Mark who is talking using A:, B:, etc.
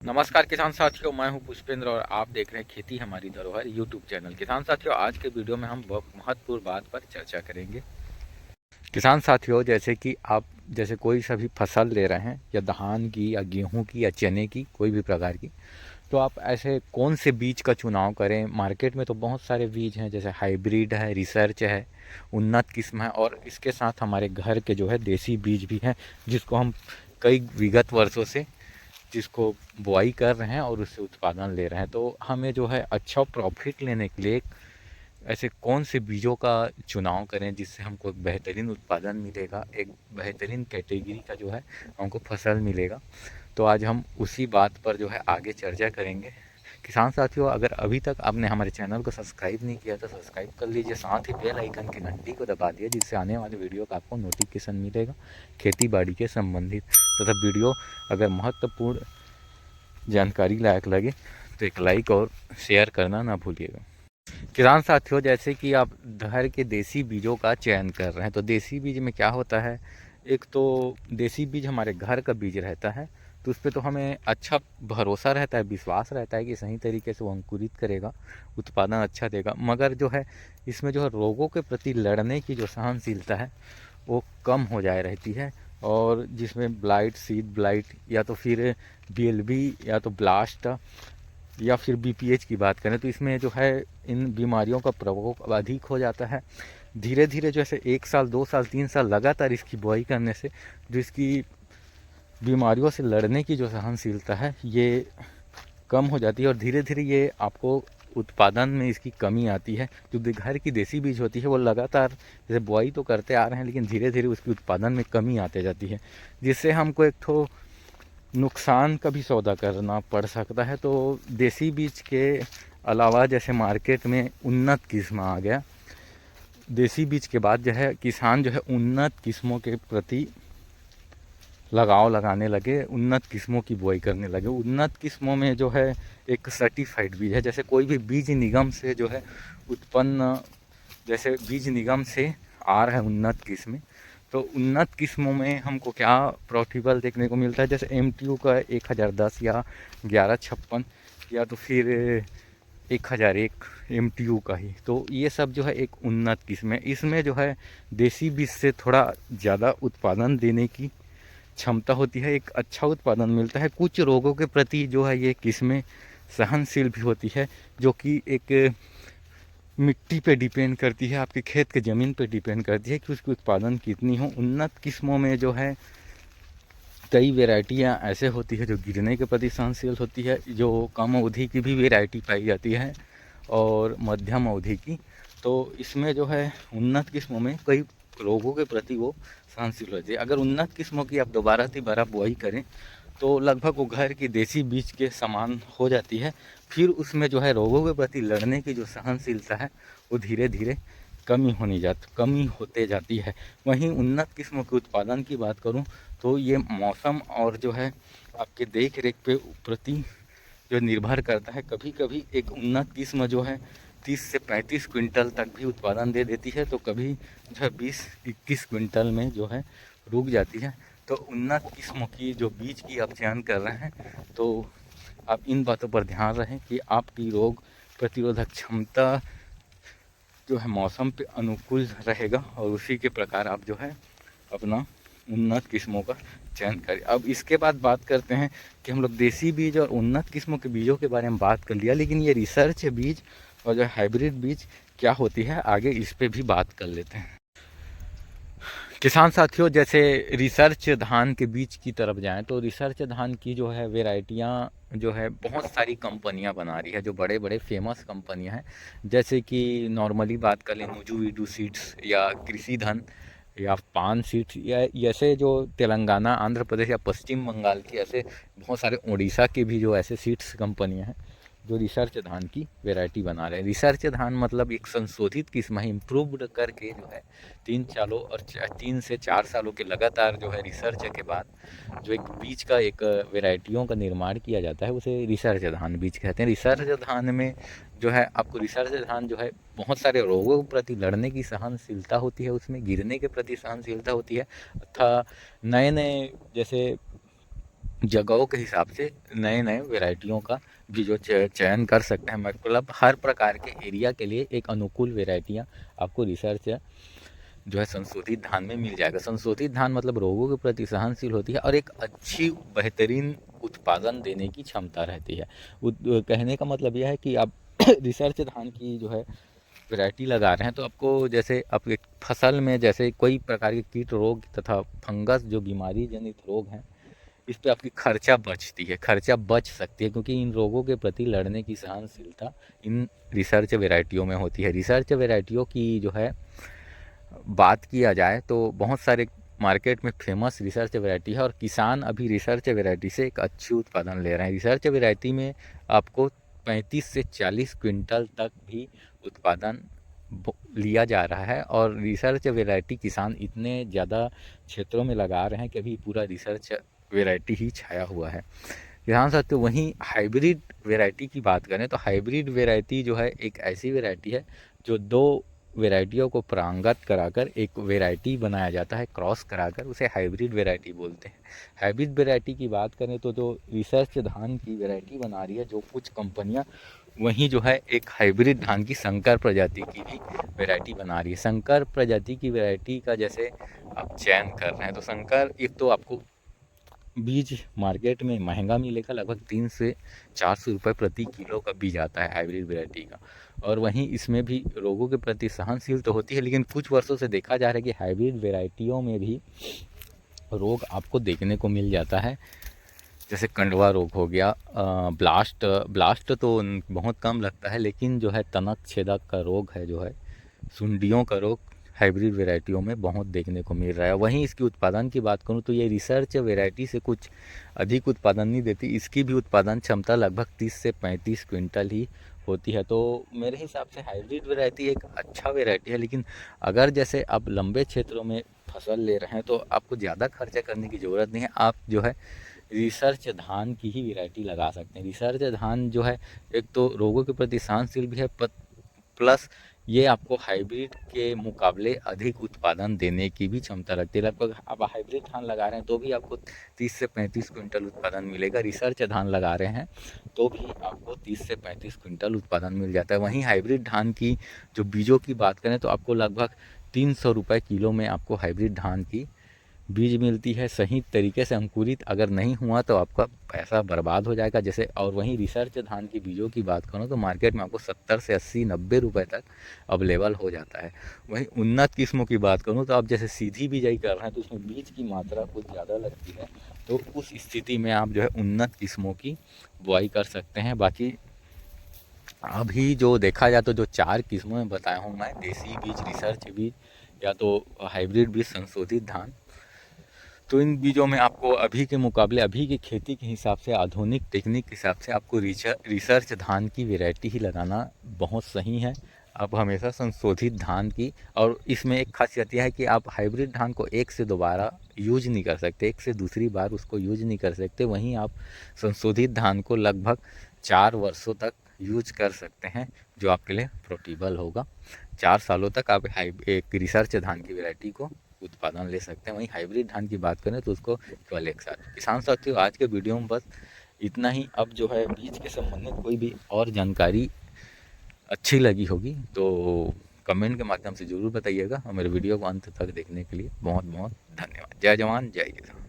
A: नमस्कार किसान साथियों, मैं हूं पुष्पेंद्र और आप देख रहे हैं खेती हमारी धरोहर यूट्यूब चैनल। किसान साथियों, आज के वीडियो में हम महत्वपूर्ण बात पर चर्चा करेंगे। किसान साथियों, जैसे कि आप जैसे कोई सा भी फसल ले रहे हैं, या धान की या गेहूं की या चने की, कोई भी प्रकार की, तो आप ऐसे कौन से बीज का चुनाव करें। मार्केट में तो बहुत सारे बीज हैं, जैसे हाइब्रिड है, रिसर्च है, उन्नत किस्म है, और इसके साथ हमारे घर के जो है देसी बीज भी हैं, जिसको हम कई विगत वर्षों से जिसको बुआई कर रहे हैं और उससे उत्पादन ले रहे हैं। तो हमें जो है अच्छा प्रॉफिट लेने के लिए ऐसे कौन से बीजों का चुनाव करें जिससे हमको एक बेहतरीन उत्पादन मिलेगा, एक बेहतरीन कैटेगरी का जो है हमको फसल मिलेगा। तो आज हम उसी बात पर जो है आगे चर्चा करेंगे। किसान साथियों, अगर अभी तक आपने हमारे चैनल को सब्सक्राइब नहीं किया तो सब्सक्राइब कर लीजिए, साथ ही बेल आइकन की घंटी को दबा दिए, जिससे आने वाले वीडियो का आपको नोटिफिकेशन मिलेगा खेती बाड़ी के संबंधित। तथा वीडियो अगर महत्वपूर्ण जानकारी लायक लगे तो एक लाइक और शेयर करना ना भूलिएगा। किसान साथियों, जैसे कि आप घर के देसी बीजों का चयन कर रहे हैं, तो देसी बीज में क्या होता है, एक तो देसी बीज हमारे घर का बीज रहता है, तो उस पर तो हमें अच्छा भरोसा रहता है, विश्वास रहता है कि सही तरीके से वो अंकुरित करेगा, उत्पादन अच्छा देगा। मगर जो है इसमें जो है रोगों के प्रति लड़ने की जो सहनशीलता है वो कम हो जाए रहती है। और जिसमें ब्लाइट, सीड ब्लाइट, या तो फिर बीएलबी, या तो ब्लास्ट, या फिर बीपीएच की बात करें, तो इसमें जो है इन बीमारियों का प्रकोप अधिक हो जाता है। धीरे धीरे जैसे 1 साल 2 साल 3 साल लगातार इसकी बुआई करने से जो इसकी बीमारियों से लड़ने की जो सहनशीलता है ये कम हो जाती है, और धीरे धीरे ये आपको उत्पादन में इसकी कमी आती है। जो घर की देसी बीज होती है वो लगातार जैसे बुआई तो करते आ रहे हैं, लेकिन धीरे धीरे उसकी उत्पादन में कमी आते जाती है, जिससे हमको एक ठो नुकसान का भी सौदा करना पड़ सकता है। तो देसी बीज के अलावा जैसे मार्केट में उन्नत किस्म आ गया, देसी बीज के बाद जो है किसान जो है उन्नत किस्मों के प्रति लगाव लगाने लगे, उन्नत किस्मों की बुआई करने लगे। उन्नत किस्मों में जो है एक सर्टिफाइड बीज है, जैसे कोई भी बीज निगम से जो है उत्पन्न, जैसे बीज निगम से आ रहा है उन्नत किस्में, तो उन्नत किस्मों में हमको क्या प्रॉफिटेबल देखने को मिलता है, जैसे एमटीयू का 1010 या 1156, या तो फिर 1001 एमटीयू का ही। तो ये सब जो है एक उन्नत किस्म है। इसमें जो है देसी बीज से थोड़ा ज़्यादा उत्पादन देने की क्षमता होती है, एक अच्छा उत्पादन मिलता है। कुछ रोगों के प्रति जो है ये किस्में सहनशील भी होती है, जो कि एक मिट्टी पे डिपेंड करती है, आपके खेत के ज़मीन पे डिपेंड करती है कि उसकी उत्पादन कितनी हो। उन्नत किस्मों में जो है कई वैरायटियाँ ऐसे होती है जो गिरने के प्रति सहनशील होती है, जो कम अवधि की भी वैरायटी पाई जाती है और मध्यम अवधि की। तो इसमें जो है उन्नत किस्मों में कई रोगों के प्रति वो सहनशील होती है। अगर उन्नत किस्मों की आप दोबारा बुआई करें तो लगभग वो घर की देसी बीज के समान हो जाती है। फिर उसमें जो है रोगों के प्रति लड़ने की जो सहनशीलता है वो धीरे धीरे कमी होते जाती है। वहीं उन्नत किस्मों के उत्पादन की बात करूं तो ये मौसम और जो है आपके देख रेख पे प्रति जो निर्भर करता है। कभी कभी एक उन्नत किस्म जो है 30 से 35 क्विंटल तक भी उत्पादन दे देती है, तो कभी जो है 20-21 क्विंटल में जो है रुक जाती है। तो उन्नत किस्मों की जो बीज की आप चयन कर रहे हैं, तो आप इन बातों पर ध्यान रखें कि आपकी रोग प्रतिरोधक क्षमता जो है मौसम पे अनुकूल रहेगा, और उसी के प्रकार आप जो है अपना उन्नत किस्मों का चयन करें। अब इसके बाद बात करते हैं कि हम लोग देसी बीज और उन्नत किस्मों के बीजों के बारे में बात कर लिया, लेकिन ये रिसर्च बीज और जो हाइब्रिड बीज क्या होती है, आगे इस पे भी बात कर लेते हैं। किसान साथियों, जैसे रिसर्च धान के बीज की तरफ जाएं तो रिसर्च धान की जो है वेराइटियां जो है बहुत सारी कंपनियां बना रही है, जो बड़े बड़े फेमस कंपनियां हैं। जैसे कि नॉर्मली बात कर लें नुजू वीडू सीड्स, या कृषि धन, या पान सीड्स, या ऐसे जो तेलंगाना, आंध्र प्रदेश या पश्चिम बंगाल की, ऐसे बहुत सारे उड़ीसा के भी जो ऐसे सीड्स कंपनियां हैं जो रिसर्च धान की वैरायटी बना रहे हैं। रिसर्च धान मतलब एक संशोधित किस्म है, इम्प्रूव्ड करके जो है 3 से 4 सालों के लगातार जो है रिसर्च के बाद जो एक बीज का एक वैरायटियों का निर्माण किया जाता है, उसे रिसर्च धान बीज कहते हैं। रिसर्च धान में जो है आपको रिसर्च धान जो है बहुत सारे रोगों के प्रति लड़ने की सहनशीलता होती है, उसमें गिरने के प्रति सहनशीलता होती है, तथा नए नए जैसे जगहों के हिसाब से नए नए वैरायटियों का भी जो चयन कर सकते हैं। मतलब हर प्रकार के एरिया के लिए एक अनुकूल वैरायटियाँ आपको रिसर्च जो है संशोधित धान में मिल जाएगा। संशोधित धान मतलब रोगों के प्रति सहनशील होती है और एक अच्छी बेहतरीन उत्पादन देने की क्षमता रहती है। कहने का मतलब यह है कि आप रिसर्च धान की जो है वैरायटी लगा रहे हैं तो आपको जैसे आपके फसल में जैसे कोई प्रकार के कीट रोग तथा फंगस जो बीमारी जनित रोग हैं, इस पे आपकी खर्चा बचती है, खर्चा बच सकती है, क्योंकि इन रोगों के प्रति लड़ने की सहनशीलता इन रिसर्च वैरायटियों में होती है। रिसर्च वैरायटियों की जो है बात किया जाए तो बहुत सारे मार्केट में फेमस रिसर्च वैरायटी है और किसान अभी रिसर्च वैरायटी से एक अच्छी उत्पादन ले रहे हैं। रिसर्च वैरायटी में आपको 35 से 40 क्विंटल तक भी उत्पादन लिया जा रहा है और रिसर्च वैरायटी किसान इतने ज़्यादा क्षेत्रों में लगा रहे हैं कि अभी पूरा रिसर्च वैरायटी ही छाया हुआ है। किसान साथियों, वहीं हाइब्रिड वैरायटी की बात करें तो हाइब्रिड वैरायटी जो है एक ऐसी वैरायटी है जो दो वैरायटियों को परांगत कराकर एक वैरायटी बनाया जाता है, क्रॉस कराकर उसे हाइब्रिड वैरायटी बोलते हैं। हाइब्रिड वैरायटी की बात करें तो जो रिसर्च धान की वैरायटी बना रही है जो कुछ कंपनियां, वहीं जो है एक हाइब्रिड धान की संकर प्रजाति की भी वैरायटी बना रही है। संकर प्रजाति की वैरायटी का जैसे आप चयन कर रहे हैं तो संकर एक तो आपको बीज मार्केट में महंगा मिलेगा, लगभग 3 से 400 रुपये प्रति किलो का बीज आता है हाइब्रिड वैरायटी का। और वहीं इसमें भी रोगों के प्रति सहनशील तो होती है, लेकिन कुछ वर्षों से देखा जा रहा है कि हाइब्रिड वैरायटियों में भी रोग आपको देखने को मिल जाता है। जैसे कंडवा रोग हो गया, ब्लास्ट तो बहुत कम लगता है, लेकिन जो है तनक छेदक का रोग है, जो है सुंडियों का रोग हाइब्रिड वैरायटियों में बहुत देखने को मिल रहा है। वहीं इसकी उत्पादन की बात करूं तो ये रिसर्च वैरायटी से कुछ अधिक उत्पादन नहीं देती, इसकी भी उत्पादन क्षमता लगभग 30 से 35 क्विंटल ही होती है। तो मेरे हिसाब से हाइब्रिड वैरायटी एक अच्छा वैरायटी है, लेकिन अगर जैसे आप लंबे क्षेत्रों में फसल ले रहे हैं तो आपको ज़्यादा खर्चा करने की ज़रूरत नहीं है। आप जो है रिसर्च धान की ही वैरायटी लगा सकते हैं। रिसर्च धान जो है एक तो रोगों के प्रति सहनशील भी है, प्लस ये आपको हाइब्रिड के मुकाबले अधिक उत्पादन देने की भी क्षमता रखती है। लगभग आप हाइब्रिड धान लगा रहे हैं तो भी आपको 30 से 35 क्विंटल उत्पादन मिलेगा। रिसर्च धान लगा रहे हैं तो भी आपको 30 से 35 क्विंटल उत्पादन मिल जाता है। वहीं हाइब्रिड धान की जो बीजों की बात करें तो आपको लगभग 300 रुपये किलो में आपको हाइब्रिड धान की बीज मिलती है। सही तरीके से अंकुरित अगर नहीं हुआ तो आपका पैसा बर्बाद हो जाएगा। जैसे और वहीं रिसर्च धान की बीजों की बात करूँ तो मार्केट में आपको 70 से 80-90 रुपये तक अवेलेबल हो जाता है। वहीं उन्नत किस्मों की बात करूँ तो आप जैसे सीधी बिजाई कर रहे हैं तो उसमें बीज की मात्रा कुछ ज़्यादा लगती है, तो उस स्थिति में आप जो है उन्नत किस्मों की बुआई कर सकते हैं। बाकी अभी जो देखा जाए तो जो 4 किस्मों में बताया हूँ मैं, देसी बीज, रिसर्च बीज या तो हाइब्रिड बीज, संशोधित धान, तो इन बीजों में आपको अभी के मुकाबले अभी की खेती के हिसाब से, आधुनिक टेक्निक के हिसाब से आपको रिसर्च धान की वैरायटी ही लगाना बहुत सही है। आप हमेशा संशोधित धान की, और इसमें एक खासियत यह है कि आप हाइब्रिड धान को एक से दोबारा यूज नहीं कर सकते, एक से दूसरी बार उसको यूज नहीं कर सकते। वहीं आप संशोधित धान को लगभग 4 वर्षों तक यूज कर सकते हैं, जो आपके लिए प्रोफिटेबल होगा। 4 सालों तक आप एक रिसर्च धान की वैरायटी को उत्पादन ले सकते हैं। वहीं हाइब्रिड धान की बात करें तो उसको केवल एक साथ। किसान साथियों, आज के वीडियो में बस इतना ही। अब जो है बीज के संबंधित कोई भी और जानकारी अच्छी लगी होगी तो कमेंट के माध्यम से ज़रूर बताइएगा, और मेरे वीडियो को अंत तक देखने के लिए बहुत बहुत धन्यवाद। जय जवान जय किसान।